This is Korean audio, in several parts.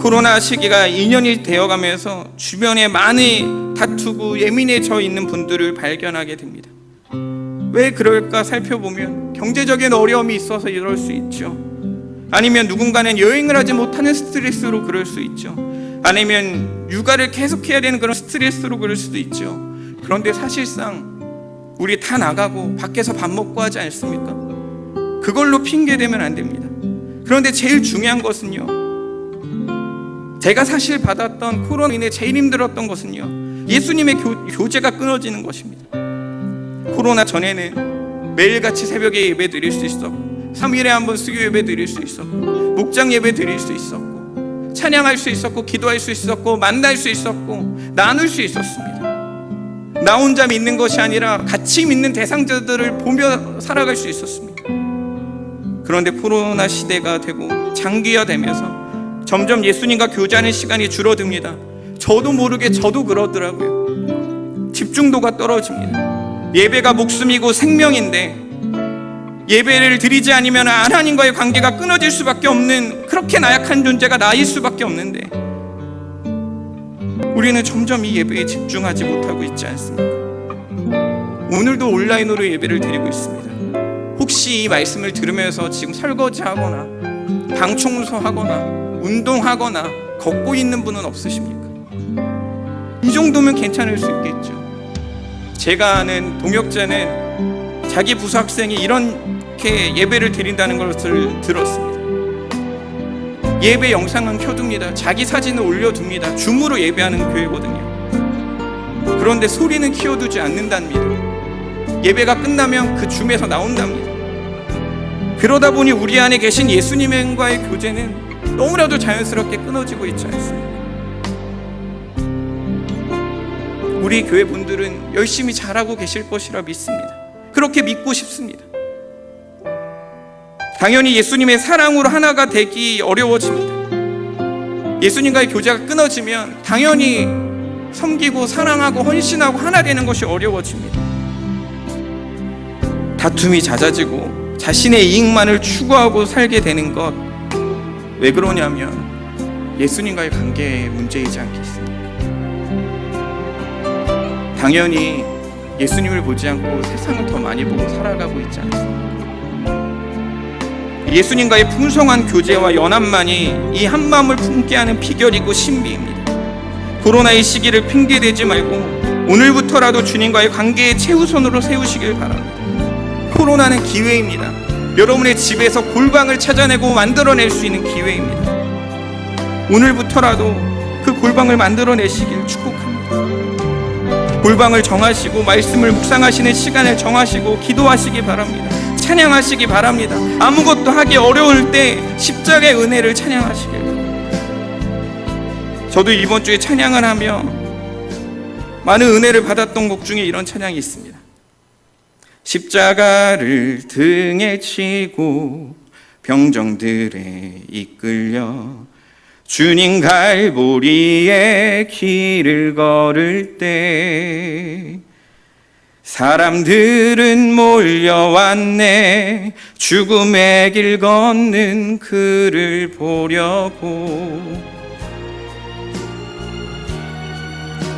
코로나 시기가 2년이 되어가면서 주변에 많이 다투고 예민해져 있는 분들을 발견하게 됩니다. 왜 그럴까 살펴보면 경제적인 어려움이 있어서 이럴 수 있죠. 아니면 누군가는 여행을 하지 못하는 스트레스로 그럴 수 있죠. 아니면 육아를 계속해야 되는 그런 스트레스로 그럴 수도 있죠. 그런데 사실상 우리 다 나가고 밖에서 밥 먹고 하지 않습니까? 그걸로 핑계대면 안 됩니다. 그런데 제일 중요한 것은요, 제가 사실 받았던 코로나로 인해 제일 힘들었던 것은요, 예수님의 교제가 끊어지는 것입니다. 코로나 전에는 매일같이 새벽에 예배 드릴 수 있었고, 3일에 한 번 수요 예배 드릴 수 있었고, 목장 예배 드릴 수 있었고, 찬양할 수 있었고, 기도할 수 있었고, 만날 수 있었고, 나눌 수 있었습니다. 나 혼자 믿는 것이 아니라 같이 믿는 대상자들을 보며 살아갈 수 있었습니다. 그런데 코로나 시대가 되고 장기화되면서 점점 예수님과 교제하는 시간이 줄어듭니다. 저도 모르게 저도 그러더라고요. 집중도가 떨어집니다. 예배가 목숨이고 생명인데 예배를 드리지 않으면 하나님과의 관계가 끊어질 수밖에 없는, 그렇게 나약한 존재가 나일 수밖에 없는데 우리는 점점 이 예배에 집중하지 못하고 있지 않습니까? 오늘도 온라인으로 예배를 드리고 있습니다. 혹시 이 말씀을 들으면서 지금 설거지하거나 방 청소하거나 운동하거나 걷고 있는 분은 없으십니까? 이 정도면 괜찮을 수 있겠죠. 제가 아는 동역자는 자기 부서 학생이 이렇게 예배를 드린다는 것을 들었습니다. 예배 영상은 켜둡니다. 자기 사진을 올려둡니다. 줌으로 예배하는 교회거든요. 그런데 소리는 키워두지 않는답니다. 예배가 끝나면 그 줌에서 나온답니다. 그러다 보니 우리 안에 계신 예수님과의 교제는 너무나도 자연스럽게 끊어지고 있지 않습니까? 우리 교회 분들은 열심히 잘하고 계실 것이라 믿습니다. 그렇게 믿고 싶습니다. 당연히 예수님의 사랑으로 하나가 되기 어려워집니다. 예수님과의 교제가 끊어지면 당연히 섬기고 사랑하고 헌신하고 하나 되는 것이 어려워집니다. 다툼이 잦아지고 자신의 이익만을 추구하고 살게 되는 것, 왜 그러냐면 예수님과의 관계의 문제이지 않겠습니까? 당연히 예수님을 보지 않고 세상을 더 많이 보고 살아가고 있지 않습니까? 예수님과의 풍성한 교제와 연합만이 이 한마음을 품게 하는 비결이고 신비입니다. 코로나의 시기를 핑계대지 말고 오늘부터라도 주님과의 관계의 최우선으로 세우시길 바랍니다. 코로나는 기회입니다. 여러분의 집에서 골방을 찾아내고 만들어낼 수 있는 기회입니다. 오늘부터라도 그 골방을 만들어내시길 축복합니다. 골방을 정하시고 말씀을 묵상하시는 시간을 정하시고 기도하시기 바랍니다. 찬양하시기 바랍니다. 아무것도 하기 어려울 때 십자가의 은혜를 찬양하시길 바랍니다. 저도 이번 주에 찬양을 하며 많은 은혜를 받았던 곡 중에 이런 찬양이 있습니다. 십자가를 등에 지고 병정들에 이끌려 주님 갈보리의 길을 걸을 때 사람들은 몰려왔네. 죽음의 길 걷는 그를 보려고.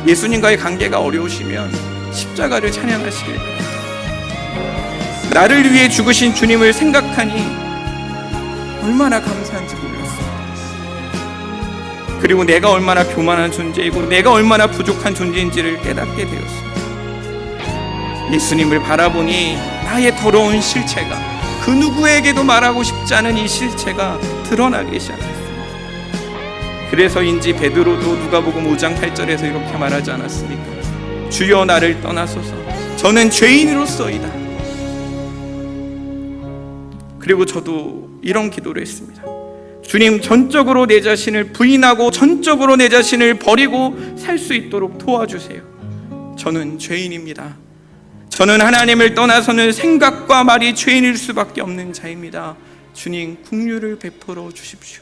예수님과의 관계가 어려우시면 십자가를 찬양하시길 바랍니다. 나를 위해 죽으신 주님을 생각하니 얼마나 감사한지 몰랐습니다. 그리고 내가 얼마나 교만한 존재이고 내가 얼마나 부족한 존재인지를 깨닫게 되었습니다. 예수님을 바라보니 나의 더러운 실체가, 그 누구에게도 말하고 싶지 않은 이 실체가 드러나기 시작했습니다. 그래서인지 베드로도 누가복음 5장 8절에서 이렇게 말하지 않았습니까? 주여 나를 떠나소서, 저는 죄인으로서이다. 그리고 저도 이런 기도를 했습니다. 주님, 전적으로 내 자신을 부인하고 전적으로 내 자신을 버리고 살 수 있도록 도와주세요. 저는 죄인입니다. 저는 하나님을 떠나서는 생각과 말이 죄인일 수밖에 없는 자입니다. 주님, 긍휼을 베풀어 주십시오.